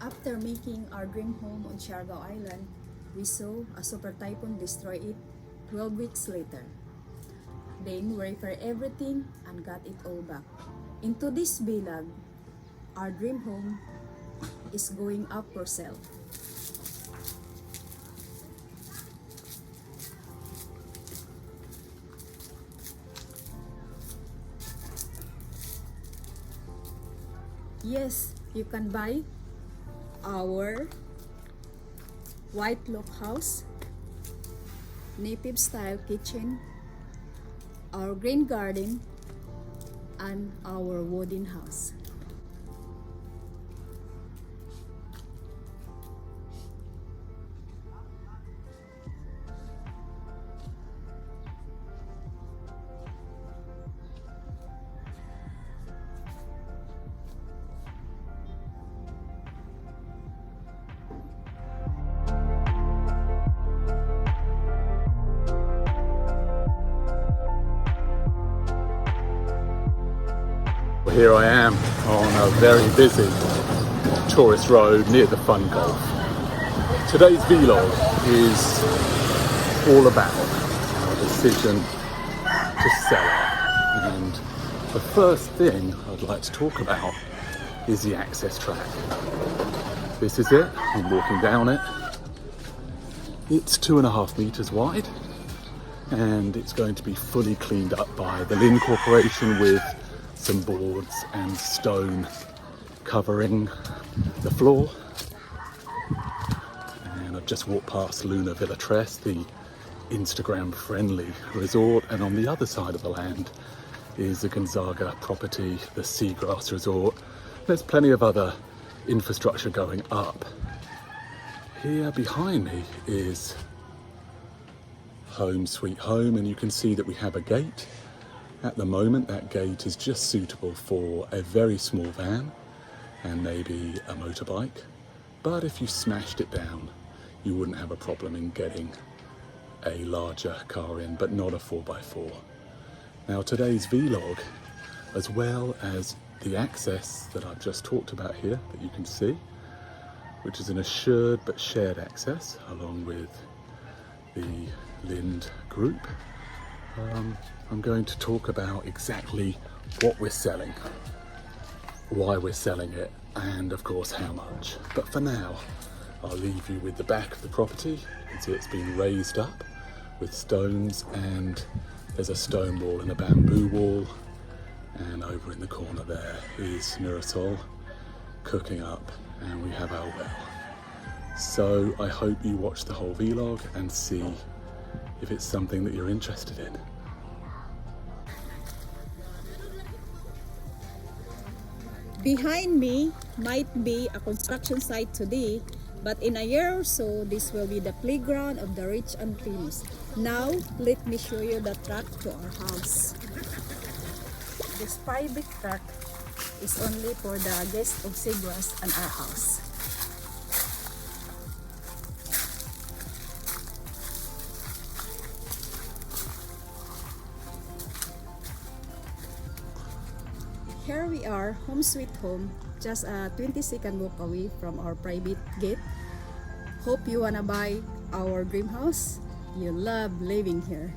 After making our dream home on Siargao Island, we saw a super typhoon destroy it 12 weeks later. Then we repaired everything and got it all back. Into this vlog, our dream home is going up for sale. Yes, you can buy our white loft house, native style kitchen, our green garden, and our wooden house. Here I am on a very busy tourist road near the Fun Gulf. Today's vlog is all about our decision to sell it. And the first thing I'd like to talk about is the access track. This is it, I'm walking down it. It's 2.5 meters wide and it's going to be fully cleaned up by the Lynn Corporation with some boards and stone covering the floor. And I've just walked past Luna Villa Tres, the Instagram friendly resort, and on the other side of the land is the Gonzaga property, the Seagrass Resort. There's plenty of other infrastructure going up. Here behind me is Home Sweet Home, and you can see that we have a gate. At the moment, that gate is just suitable for a very small van and maybe a motorbike. But if you smashed it down, you wouldn't have a problem in getting a larger car in, but not a 4x4. Now today's vlog, as well as the access that I've just talked about here, that you can see, which is an assured but shared access along with the Lind Group, I'm going to talk about exactly what we're selling, why we're selling it, and of course how much. But for now, I'll leave you with the back of the property. You can see it's been raised up with stones, and there's a stone wall and a bamboo wall. And over in the corner there is Miras cooking up, and we have our well. So I hope you watch the whole vlog and see if it's something that you're interested in. Behind me might be a construction site today, but in a year or so, this will be the playground of the rich and famous. Now, let me show you the track to our house. This private track is only for the guests of Seagrass and our house. Here we are, home sweet home, just a 20-second walk away from our private gate. Hope you wanna buy our dream house. You love living here.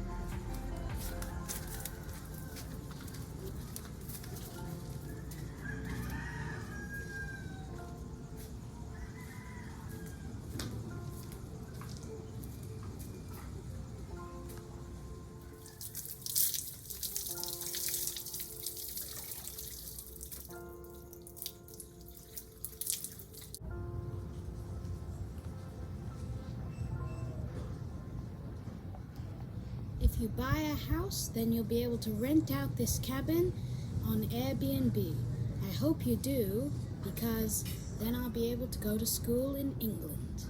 If you buy a house, then you'll be able to rent out this cabin on Airbnb. I hope you do, because then I'll be able to go to school in England.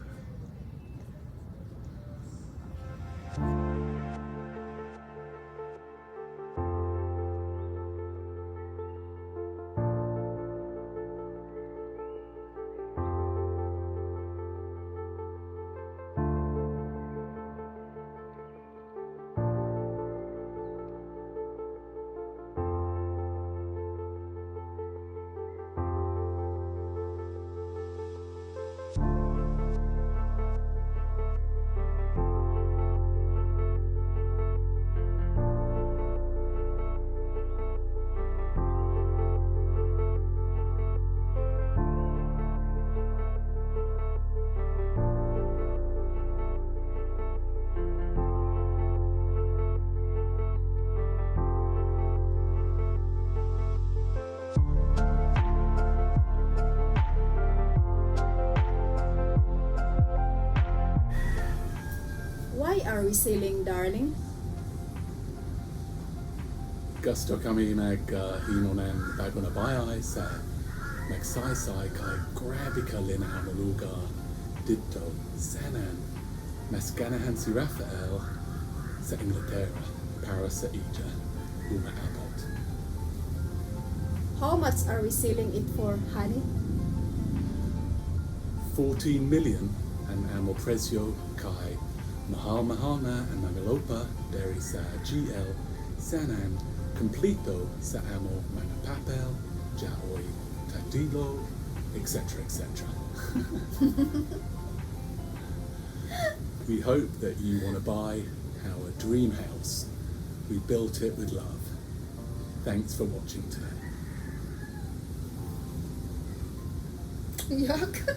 are we selling, darling? Gusto kami hinonan bagong bayay sa magsaysay kay grabe ka linaw na lugar dito sanan mas ganahan si Rafael sa Inglaterra para sa ija umaabot. How much are we selling it for, honey? 14 million ang amo presyo kay mahal na ang mga lupa dari sa GL sanan completo sa amo mga papel, jaoy, tadilo, etc. etc. We hope that you want to buy our dream house. We built it with love. Thanks for watching today. Yuck.